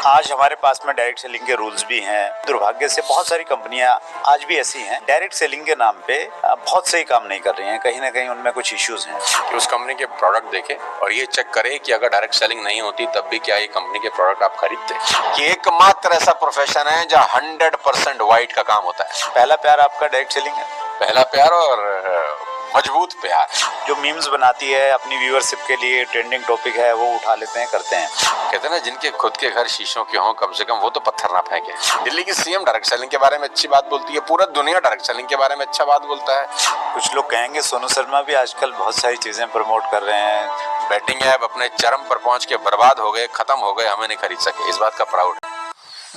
आज हमारे पास में डायरेक्ट सेलिंग के रूल्स भी हैं। दुर्भाग्य से बहुत सारी कंपनियां आज भी ऐसी हैं, डायरेक्ट सेलिंग के नाम पे बहुत सही काम नहीं कर रही हैं। कहीं ना कहीं उनमें कुछ इश्यूज हैं। कि उस कंपनी के प्रोडक्ट देखें और ये चेक करें कि अगर डायरेक्ट सेलिंग नहीं होती तब भी क्या ये कंपनी के प्रोडक्ट आप खरीदते। कि एकमात्र ऐसा प्रोफेशन है जहाँ 100% वाइट का काम होता है। पहला प्यार आपका डायरेक्ट सेलिंग है। पहला प्यार और मजबूत प्यार। जो मीम्स बनाती है अपनी व्यूअरशिप के लिए, ट्रेंडिंग टॉपिक है वो उठा लेते हैं, करते हैं। कहते हैं ना, जिनके खुद के घर शीशों के हों कम से कम वो तो पत्थर ना फेंके। दिल्ली की सीएम डायरेक्ट सेलिंग के बारे में अच्छी बात बोलती है, पूरा दुनिया डायरेक्ट सेलिंग के बारे में अच्छा बात बोलता है। कुछ लोग कहेंगे सोनू शर्मा भी आजकल बहुत सारी चीजें प्रमोट कर रहे हैं। बैटिंग ऐप अपने चरम पर पहुंच के बर्बाद हो गए, खत्म हो गए, हमें नहीं खरीद सके, इस बात का प्राउड।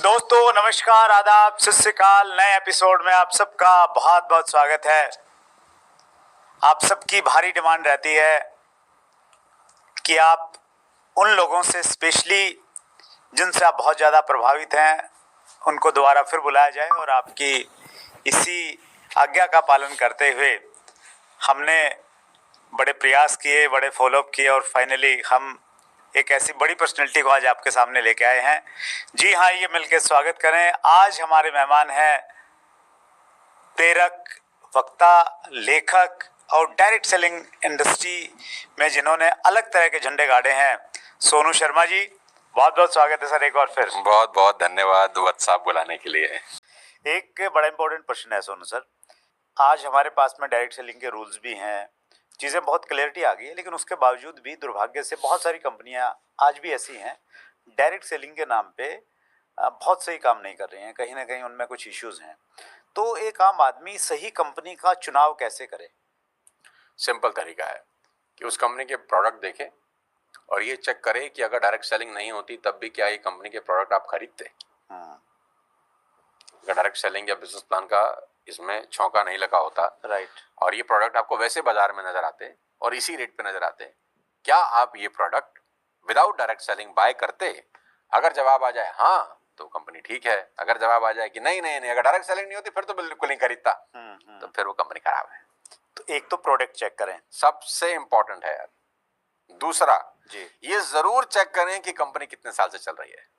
दोस्तों नमस्कार, आदाब, सत श्री अकाल। नए एपिसोड में आप सबका बहुत बहुत स्वागत है। आप सबकी भारी डिमांड रहती है कि आप उन लोगों से, स्पेशली जिनसे आप बहुत ज़्यादा प्रभावित हैं, उनको दोबारा फिर बुलाया जाए। और आपकी इसी आज्ञा का पालन करते हुए हमने बड़े प्रयास किए, बड़े फॉलोअप किए और फाइनली हम एक ऐसी बड़ी पर्सनैलिटी को आज आपके सामने लेके आए हैं। जी हाँ, ये मिलकर स्वागत करें। आज हमारे मेहमान हैं प्रेरक, वक्ता, लेखक और डायरेक्ट सेलिंग इंडस्ट्री में जिन्होंने अलग तरह के झंडे गाड़े हैं, सोनू शर्मा जी। बहुत बहुत स्वागत है सर एक बार फिर। बहुत बहुत धन्यवाद व्हाट्सएप बुलाने के लिए। एक बड़ा इंपॉर्टेंट प्रश्न है सोनू सर। आज हमारे पास में डायरेक्ट सेलिंग के रूल्स भी हैं, चीज़ें बहुत क्लैरिटी आ गई है, लेकिन उसके बावजूद भी दुर्भाग्य से बहुत सारी कंपनियां आज भी ऐसी हैं, डायरेक्ट सेलिंग के नाम पे बहुत सही काम नहीं कर रही हैं। कहीं ना कहीं उनमें कुछ इश्यूज हैं। तो एक आम आदमी सही कंपनी का चुनाव कैसे करे? सिंपल तरीका है कि उस कंपनी के प्रोडक्ट देखें और ये चेक करें कि अगर डायरेक्ट सेलिंग नहीं होती तब भी क्या ये कंपनी के प्रोडक्ट आप खरीदते। अगर डायरेक्ट सेलिंग या बिजनेस प्लान का इसमें छौंका नहीं लगा होता, राइट, और ये प्रोडक्ट आपको वैसे बाजार में नजर आते और इसी रेट पे नजर आते, क्या आप ये product without direct selling buy करते? अगर जवाब आ जाए हाँ तो कंपनी ठीक है। अगर जवाब आ जाए कि नहीं नहीं नहीं, अगर डायरेक्ट सेलिंग नहीं होती फिर तो बिल्कुल नहीं खरीदता, तो फिर वो कंपनी खराब है। तो एक तो प्रोडक्ट चेक करें, सबसे इंपॉर्टेंट है यार। दूसरा जी, ये जरूर चेक करें कि कंपनी कितने साल से चल रही है।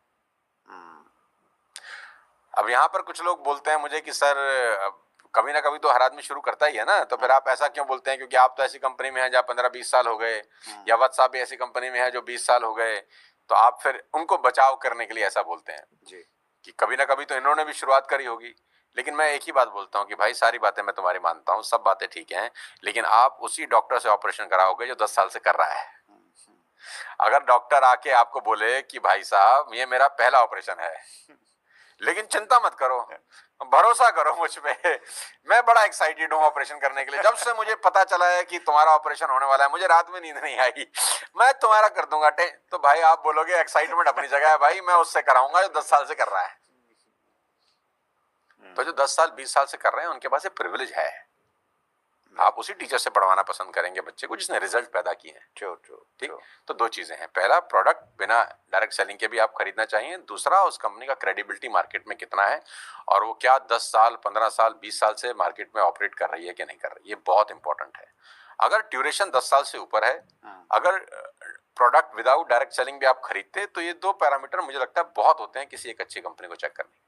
अब यहाँ पर कुछ लोग बोलते हैं मुझे कि सर कभी ना कभी तो हर आदमी शुरू करता ही है ना, तो फिर आप ऐसा क्यों बोलते हैं? क्योंकि आप तो ऐसी कंपनी में हैं जहाँ 15-20 साल हो गए, या व्हाट्सएप भी ऐसी कंपनी में है जो 20 साल हो गए, तो आप फिर उनको बचाव करने के लिए ऐसा बोलते हैं जी, कि कभी ना कभी तो इन्होंने भी शुरुआत करी होगी। लेकिन मैं एक ही बात बोलता हूँ कि भाई सारी बातें मैं तुम्हारी मानता हूँ, सब बातें ठीक हैं, लेकिन आप उसी डॉक्टर से ऑपरेशन कराओगे जो 10 साल से कर रहा है। अगर डॉक्टर आके आपको बोले कि भाई साहब ये मेरा पहला ऑपरेशन है, लेकिन चिंता मत करो, भरोसा करो मुझ पे, मैं बड़ा एक्साइटेड हूँ ऑपरेशन करने के लिए, जब से मुझे पता चला है कि तुम्हारा ऑपरेशन होने वाला है मुझे रात में नींद नहीं आई, मैं तुम्हारा कर दूंगा। तो भाई आप बोलोगे एक्साइटमेंट अपनी जगह है भाई, मैं उससे कराऊंगा जो 10 साल से कर रहा है। तो जो 10 साल 20 साल से कर रहे हैं उनके पास ये प्रिविलेज है। आप उसी टीचर से पढ़वाना पसंद करेंगे बच्चे को जिसने रिजल्ट पैदा किए हैं। ठीक। तो दो चीजें हैं, पहला प्रोडक्ट बिना डायरेक्ट सेलिंग के भी आप खरीदना चाहिए, दूसरा उस कंपनी का क्रेडिबिलिटी मार्केट में कितना है और वो क्या 10 साल 15 साल 20 साल से मार्केट में ऑपरेट कर रही है कि नहीं कर रही है। ये बहुत इंपॉर्टेंट है। अगर ड्यूरेशन 10 साल से ऊपर है, अगर प्रोडक्ट विदाउट डायरेक्ट सेलिंग भी आप खरीदते, तो ये दो पैरामीटर मुझे लगता है बहुत होते हैं किसी एक अच्छी कंपनी को चेक करने।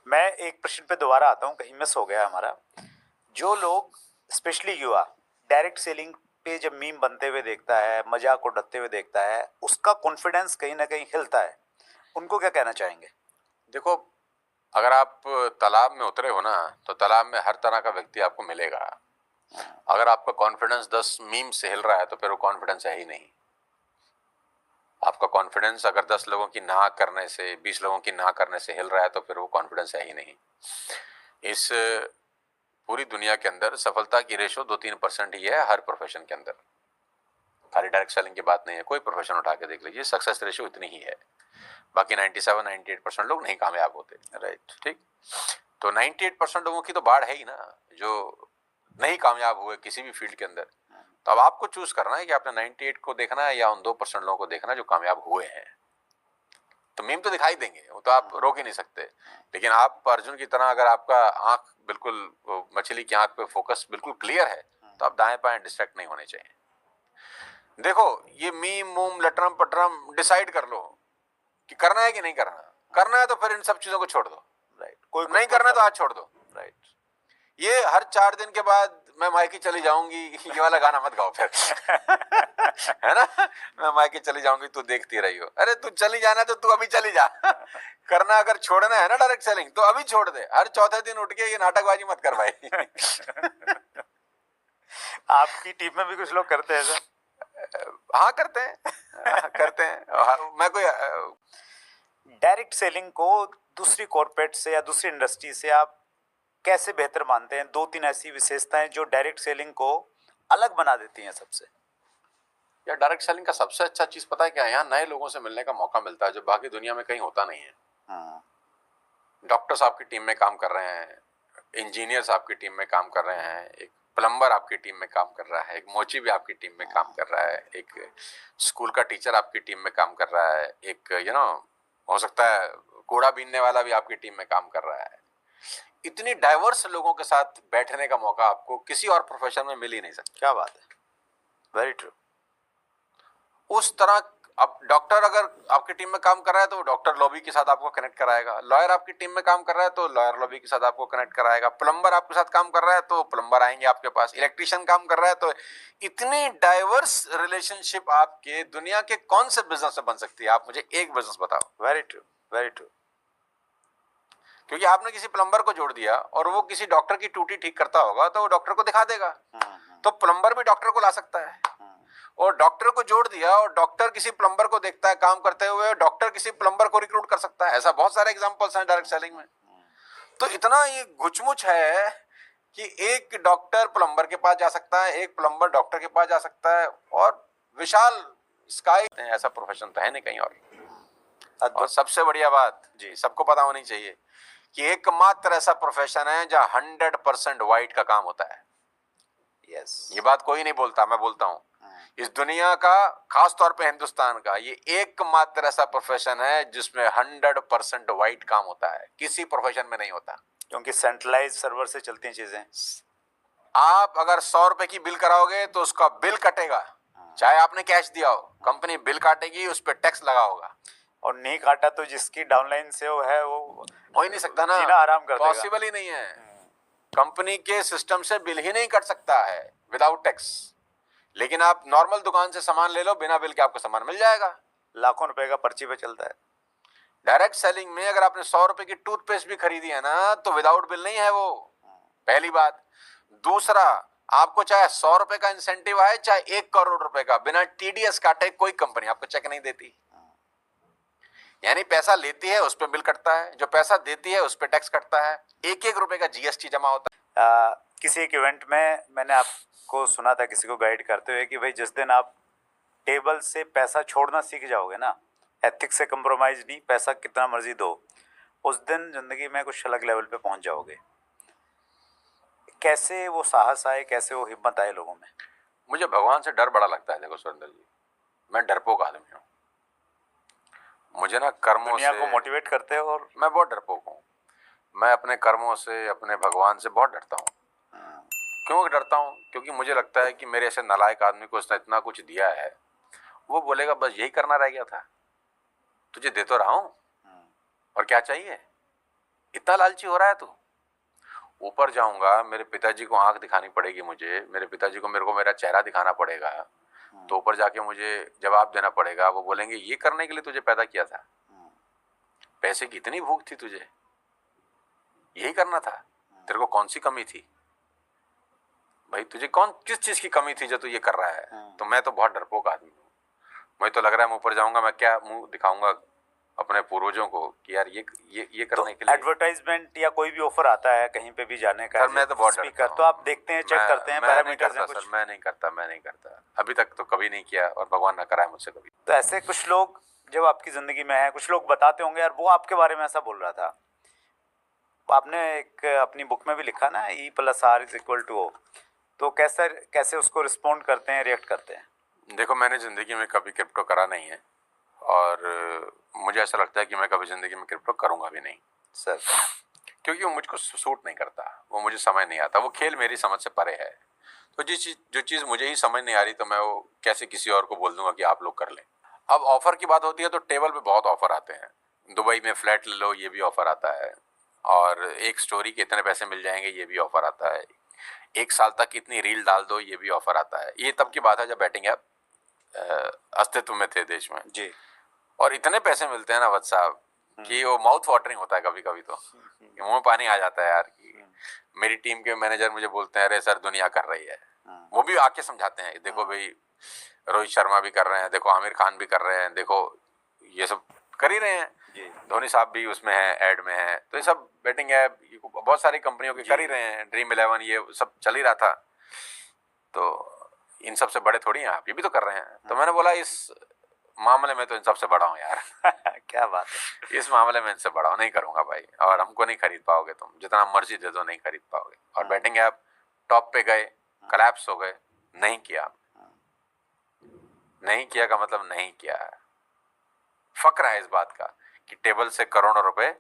मैं एक प्रश्न पे दोबारा आता हूँ, कहीं मिस हो गया हमारा। जो लोग, स्पेशली युवा, डायरेक्ट सेलिंग पे जब मीम बनते हुए देखता है, मजाक उड़ाते हुए देखता है, उसका कॉन्फिडेंस कहीं ना कहीं हिलता है, उनको क्या कहना चाहेंगे? देखो, अगर आप तालाब में उतरे हो ना तो तालाब में हर तरह का व्यक्ति आपको मिलेगा। अगर आपका कॉन्फिडेंस 10 मीम से हिल रहा है तो फिर वो कॉन्फिडेंस है ही नहीं। आपका कॉन्फिडेंस अगर 10 लोगों की ना करने से, 20 लोगों की ना करने से हिल रहा है तो फिर वो कॉन्फिडेंस है ही नहीं। इस पूरी दुनिया के अंदर सफलता की रेशो 2-3% ही है हर प्रोफेशन के अंदर। खाली डायरेक्ट सेलिंग की बात नहीं है, कोई प्रोफेशन उठा के देख लीजिए, सक्सेस रेशो इतनी ही है। बाकी 97-98% लोग नहीं कामयाब होते। राइट, ठीक। तो 98% लोगों की तो बाढ़ है ही ना, जो नहीं कामयाब हुए किसी भी फील्ड के अंदर। तो अब आपको चूज करना है कि आपने 98 को देखना है या उन 2% लोगों को देखना जो कामयाब हुए हैं। तो मीम तो दिखाई देंगे, वो तो आप रोक ही नहीं सकते, लेकिन आप अर्जुन की तरह अगर आपका आंख बिल्कुल मछली की आंख पे फोकस बिल्कुल क्लियर है तो आप दाएं बाएं डिस्ट्रैक्ट नहीं होने चाहिए। देखो, ये मीम मूम लटरम पटरम डिसाइड कर लो कि करना है कि नहीं करना। करना है तो फिर इन सब चीजों को छोड़ दो, राइट। कोई नहीं करना तो आज छोड़ दो। राइट। ये हर 4 दिन के बाद मैं मायके चली जाऊंगी ये वाला गाना मत गाओ फिर है ना, मैं मायके चली जाऊंगी तू देखती रही हो। अरे तू चली जाना तो तू अभी चली जा करना अगर छोड़ना है ना डायरेक्ट सेलिंग तो अभी छोड़ दे। हर चौथे दिन उठ के ये नाटकबाजी मत कर भाई आपकी टीम में भी कुछ लोग करते हैं सर? हाँ करते हैं करते हैं। मैं कोई डायरेक्ट सेलिंग को दूसरी कॉर्पोरेट से या दूसरी इंडस्ट्री से आप कैसे बेहतर मानते हैं? 2-3 ऐसी विशेषताएं जो डायरेक्ट सेलिंग को अलग बना देती हैं सबसे। यार डायरेक्ट सेलिंग का सबसे अच्छा चीज पता है क्या है? यहाँ नए लोगों से मिलने का मौका मिलता है जो बाकी दुनिया में कहीं होता नहीं है। डॉक्टर्स आपकी टीम में काम कर रहे हैं, इंजीनियर्स आपकी टीम में काम कर रहे हैं, एक प्लम्बर आपकी टीम में काम कर रहा है, एक मोची भी आपकी टीम में काम कर रहा है, एक स्कूल का टीचर आपकी टीम में काम कर रहा है, एक हो सकता है कूड़ा बीनने वाला भी आपकी टीम में काम कर रहा है। इतनी डाइवर्स लोगों के साथ बैठने का मौका आपको किसी और प्रोफेशन में मिल ही नहीं सकता। क्या बात है, वेरी ट्रू। उस तरह अब डॉक्टर अगर आपकी टीम में काम कर रहा है तो डॉक्टर लॉबी के साथ आपको कनेक्ट कराएगा, लॉयर आपकी टीम में काम कर रहा है तो लॉयर लॉबी के साथ आपको कनेक्ट कराएगा, प्लम्बर आपके साथ काम कर रहा है तो प्लम्बर आएंगे आपके पास, इलेक्ट्रिशियन काम कर रहा है तो इतनी डाइवर्स रिलेशनशिप आपके दुनिया के कौन से बिजनेस में बन सकती है? आप मुझे एक बिजनेस बताओ। Very true, very true. क्योंकि आपने किसी प्लम्बर को जोड़ दिया और वो किसी डॉक्टर की टूटी ठीक करता होगा तो वो डॉक्टर को दिखा देगा, तो प्लम्बर भी डॉक्टर को ला सकता है। और डॉक्टर को जोड़ दिया और डॉक्टर किसी प्लम्बर को देखता है काम करते हुए, डॉक्टर किसी प्लम्बर को रिक्रूट कर सकता है। ऐसा बहुत सारे एग्जांपल्स हैं डायरेक्ट सेलिंग में। तो इतना ये गुचमुच है कि एक डॉक्टर प्लम्बर के पास जा सकता है, एक प्लम्बर डॉक्टर के पास जा सकता है, और विशाल स्काई ऐसा प्रोफेशन तो है नहीं कहीं और सबसे बढ़िया बात जी सबको पता होनी चाहिए कि एकमात्र ऐसा प्रोफेशन है जहां 100% वाइट का काम होता है। यस, ये बात कोई नहीं बोलता, मैं बोलता हूं। इस दुनिया का, खास तौर पे हिंदुस्तान का, ये एकमात्र ऐसा प्रोफेशन है जिसमें 100% वाइट काम होता है, किसी प्रोफेशन में नहीं होता। क्योंकि सेंट्रलाइज सर्वर से चलती हैं चीजें। आप अगर 100 रुपए की बिल कराओगे तो उसका बिल कटेगा, चाहे आपने कैश दिया हो, कंपनी बिल काटेगी, उस पर टैक्स लगा होगा। और नहीं काटा तो जिसकी डाउनलाइन से वो है वो हो ही नहीं सकता ना, जीना आराम कर देगा। पॉसिबल ही नहीं है। कंपनी के सिस्टम से बिल ही नहीं कट सकता है विदाउट टैक्स। लेकिन आप नॉर्मल दुकान से सामान ले लो, बिना बिल के आपको सामान मिल जाएगा। लाखों रुपए का पर्ची पे चलता है। डायरेक्ट सेलिंग में अगर आपने 100 रुपए की टूथपेस्ट भी खरीदी है ना तो विदाउट बिल नहीं है वो, पहली बात। दूसरा, आपको चाहे 100 रुपए का इंसेंटिव आए चाहे 1 करोड़ रुपए का, बिना टीडीएस काटे कोई कंपनी आपको चेक नहीं देती। यानी पैसा लेती है उस पर बिल कटता है, जो पैसा देती है उस पर टैक्स कटता है, 1-1 रुपए का जीएसटी जमा होता है। किसी एक इवेंट में मैंने आपको सुना था किसी को गाइड करते हुए कि भाई जिस दिन आप टेबल से पैसा छोड़ना सीख जाओगे ना, एथिक्स से कंप्रोमाइज नहीं, पैसा कितना मर्जी दो, उस दिन जिंदगी में कुछ अलग लेवल पे पहुंच जाओगे। कैसे वो साहस आए, कैसे वो हिम्मत आए लोगों में? मुझे भगवान से डर बड़ा लगता है। देखो सुरेंद्र जी, मैं डरपोक आदमी हूँ। मुझे ना कर्मों दुनिया से को मोटिवेट करते हो। और मैं बहुत डरपोक हूँ। मैं अपने कर्मों से, अपने भगवान से बहुत डरता हूँ। क्यों डरता हूँ? क्योंकि मुझे लगता है कि मेरे ऐसे नालायक आदमी को उसने इतना कुछ दिया है, वो बोलेगा बस यही करना रह गया था, तुझे दे तो रहा हूँ और क्या चाहिए, इतना लालची हो रहा है तू। ऊपर जाऊंगा, मेरे पिताजी को आंख दिखानी पड़ेगी, मुझे मेरे पिताजी को मेरे को मेरा चेहरा दिखाना पड़ेगा, तो ऊपर जाके मुझे जवाब देना पड़ेगा। वो बोलेंगे ये करने के लिए तुझे पैदा किया था, पैसे की इतनी भूख थी तुझे, यही करना था, तेरे को कौन सी कमी थी भाई, तुझे किस चीज की कमी थी जो तू ये कर रहा है। तो मैं तो बहुत डरपोक आदमी हूँ। मुझे तो लग रहा है मैं ऊपर जाऊंगा, मैं क्या मुंह दिखाऊंगा अपने पूर्वजों को कि यार ये करने के लिए। एडवर्टाइजमेंट या कोई भी ऑफर आता है कहीं पे भी जाने का, सर मैं तो बहुत स्पीकर, तो आप देखते हैं, चेक करते हैं पैरामीटर्स हैं कुछ? सर मैं नहीं करता, अभी तक तो कभी नहीं किया और भगवान ना कराए मुझसे कभी। तो ऐसे कुछ लोग जब आपकी जिंदगी में है, कुछ लोग बताते होंगे यार वो आपके बारे में ऐसा बोल रहा था। आपने एक अपनी बुक में भी लिखा ना, E+R=O, तो कैसे उसको रिस्पॉन्ड करते हैं, रिएक्ट करते हैं? देखो, मैंने ज़िंदगी में कभी क्रिप्टो करा नहीं है और मुझे ऐसा लगता है कि मैं कभी ज़िंदगी में क्रिप्टो करूँगा भी नहीं सर, क्योंकि वो मुझको सूट नहीं करता, वो मुझे समझ नहीं आता, वो खेल मेरी समझ से परे है। तो जो चीज़ मुझे ही समझ नहीं आ रही तो मैं वो कैसे किसी और को बोल दूंगा कि आप लोग कर लें। अब ऑफर की बात होती है तो टेबल पे बहुत ऑफर आते हैं, दुबई में फ्लैट ले लो ये भी ऑफर आता है, और एक स्टोरी के इतने पैसे मिल जाएंगे ये भी ऑफर आता है, 1 साल तक इतनी रील डाल दो ये भी ऑफर आता है। ये तब की बात है जब बैटिंग ऐप अस्तित्व में थे देश में जी। और इतने पैसे मिलते हैं ना वत्स साहब कि वो माउथ वाटरिंग होता है कभी कभी, तो मुंह में पानी आ जाता है यार कि मेरी टीम के मैनेजर मुझे बोलते हैं अरे सर दुनिया कर रही है, वो भी आके समझाते हैं देखो भाई रोहित शर्मा भी कर रहे हैं, देखो आमिर खान भी कर रहे हैं, देखो ये सब कर ही रहे हैं, धोनी साहब भी उसमें है, ऐड में है, तो ये सब बैटिंग ऐप बहुत सारी कंपनियों के कर ही रहे हैं, ड्रीम 11 ये सब चल ही रहा था, तो इन सबसे बड़े थोड़ी हैं आप, ये भी तो कर रहे हैं। तो मैंने बोला इस मामले में तो इन सबसे बड़ा हूँ यार क्या बात है। इस मामले में इनसे बड़ा नहीं करूंगा भाई, और हमको नहीं खरीद पाओगे, तुम जितना मर्जी दे दो नहीं खरीद पाओगे। और बैटिंग ऐप टॉप पे गए, कोलैप्स हो गए, नहीं किया, नहीं किया का मतलब नहीं किया है, फक्र है इस बात का कि टेबल से करोड़ों रुपए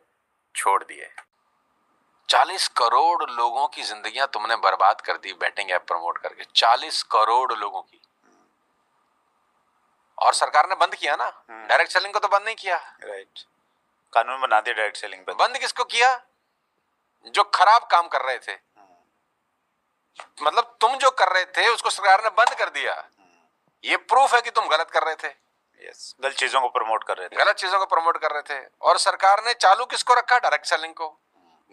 छोड़ दिए। 40 करोड़ लोगों की जिंदगियां तुमने बर्बाद कर दी बैटिंग ऐप प्रमोट करके, 40 करोड़ लोगों की। और सरकार ने बंद किया ना, डायरेक्ट सेलिंग को तो बंद नहीं किया, राइट, कानून बना दिया डायरेक्ट सेलिंग पे। बंद किसको किया? जो खराब काम कर रहे थे, मतलब तुम जो कर रहे थे उसको सरकार ने बंद कर दिया, ये प्रूफ है कि तुम गलत कर रहे थे। यस, गलत चीजों को प्रमोट कर रहे थे, गलत चीजों को प्रमोट कर रहे थे। और सरकार ने चालू किसको रखा? डायरेक्ट सेलिंग को।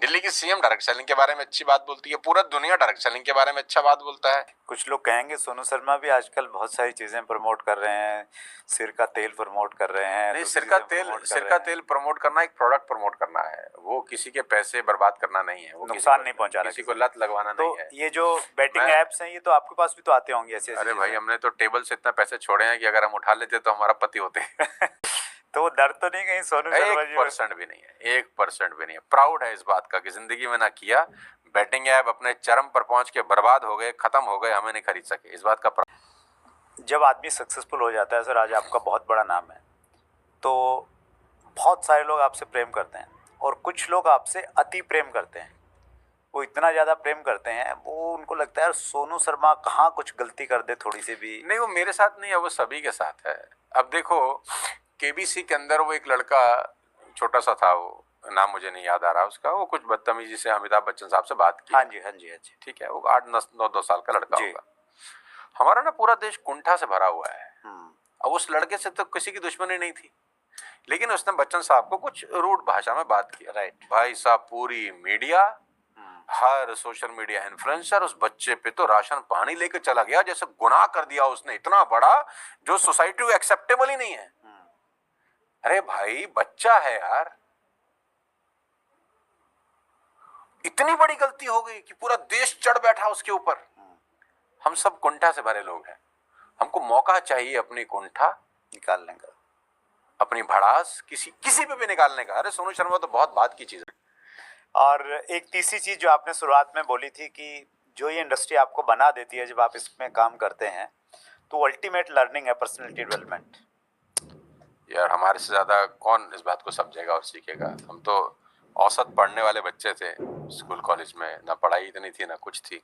दिल्ली की सीएम डायरेक्ट सेलिंग के बारे में अच्छी बात बोलती है, पूरा दुनिया डायरेक्ट सेलिंग के बारे में अच्छा बात बोलता है। कुछ लोग कहेंगे सोनू शर्मा भी आजकल बहुत सारी चीजें प्रमोट कर रहे हैं, सिर का तेल प्रमोट कर रहे हैं। नहीं, सिर का तेल प्रमोट करना एक प्रोडक्ट प्रमोट करना है, वो किसी के पैसे बर्बाद करना नहीं है, वो नुकसान नहीं पहुंचा रहा, किसी को लत लगवाना नहीं है। ये जो बैटिंग एप्स हैं ये तो आपके पास भी तो आते होंगे ऐसे। अरे भाई हमने तो टेबल से इतना पैसे छोड़े हैं कि अगर हम उठा लेते तो हमारा पति होते तो वो डर तो नहीं कहीं सोनू शर्मा जी? 1% भी नहीं है, 1% भी नहीं है। प्राउड है इस बात का कि जिंदगी में ना किया, बैटिंग ऐप अपने चरम पर पहुंच के बर्बाद हो गए, खत्म हो गए, हमें नहीं खरीद सके, इस बात का। जब आदमी सक्सेसफुल हो जाता है सर, आज आपका बहुत बड़ा नाम है, तो बहुत सारे लोग आपसे प्रेम करते हैं और कुछ लोग आपसे अति प्रेम करते हैं। वो इतना ज़्यादा प्रेम करते हैं, वो उनको लगता है यार सोनू शर्मा कहाँ कुछ गलती कर दे थोड़ी सी भी। नहीं, वो मेरे साथ नहीं है, वो सभी के साथ है। अब देखो केबीसी के अंदर वो एक लड़का छोटा सा था, वो नाम मुझे नहीं याद आ रहा उसका, वो कुछ बदतमीजी से अमिताभ बच्चन साहब से बात की। हाँ जी हाँ जी हाँ जी, ठीक है, वो 8-9 साल का लड़का होगा। हमारा ना पूरा देश कुंठा से भरा हुआ है। अब उस लड़के से तो किसी की दुश्मनी नहीं थी, लेकिन उसने बच्चन साहब को कुछ रूड भाषा में बात की। राइट भाई साहब, पूरी मीडिया, हर सोशल मीडिया इन्फ्लुएंसर उस बच्चे पे तो राशन पानी लेके चला गया, जैसे गुनाह कर दिया उसने इतना बड़ा जो सोसाइटी को एक्सेप्टेबल ही नहीं है। अरे भाई बच्चा है यार, इतनी बड़ी गलती हो गई कि पूरा देश चढ़ बैठा उसके ऊपर। हम सब कुंठा से भरे लोग हैं, हमको मौका चाहिए अपनी कुंठा निकालने का, अपनी भड़ास किसी पे भी निकालने का। अरे सोनू शर्मा तो बहुत बात की चीज है। और एक तीसरी चीज जो आपने शुरुआत में बोली थी कि जो ये इंडस्ट्री आपको बना देती है जब आप इसमें काम करते हैं, तो अल्टीमेट लर्निंग है पर्सनैलिटी डेवलपमेंट। यार हमारे से ज्यादा कौन इस बात को समझेगा और सीखेगा। हम तो औसत पढ़ने वाले बच्चे थे स्कूल कॉलेज में, ना पढ़ाई इतनी थी ना कुछ थी,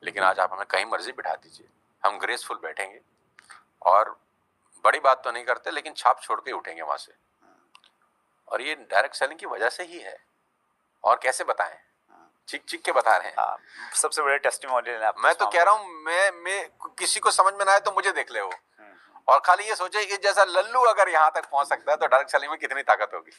लेकिन आज आप हमें कहीं मर्जी बिठा दीजिए, हम ग्रेसफुल बैठेंगे और बड़ी बात तो नहीं करते, लेकिन छाप छोड़ के उठेंगे वहां से। और ये डायरेक्ट सेलिंग की वजह से ही है, और कैसे बताएं, चीख के बता रहे हैं। सबसे बड़े टेस्टिमोनियल है। मैं तो कह रहा हूँ, मैं किसी को समझ में ना आए तो मुझे देख ले वो, और खाली ये सोचे कि जैसा लल्लू अगर यहाँ तक पहुंच सकता है तो डायरेक्ट सेलिंग में कितनी ताकत होगी।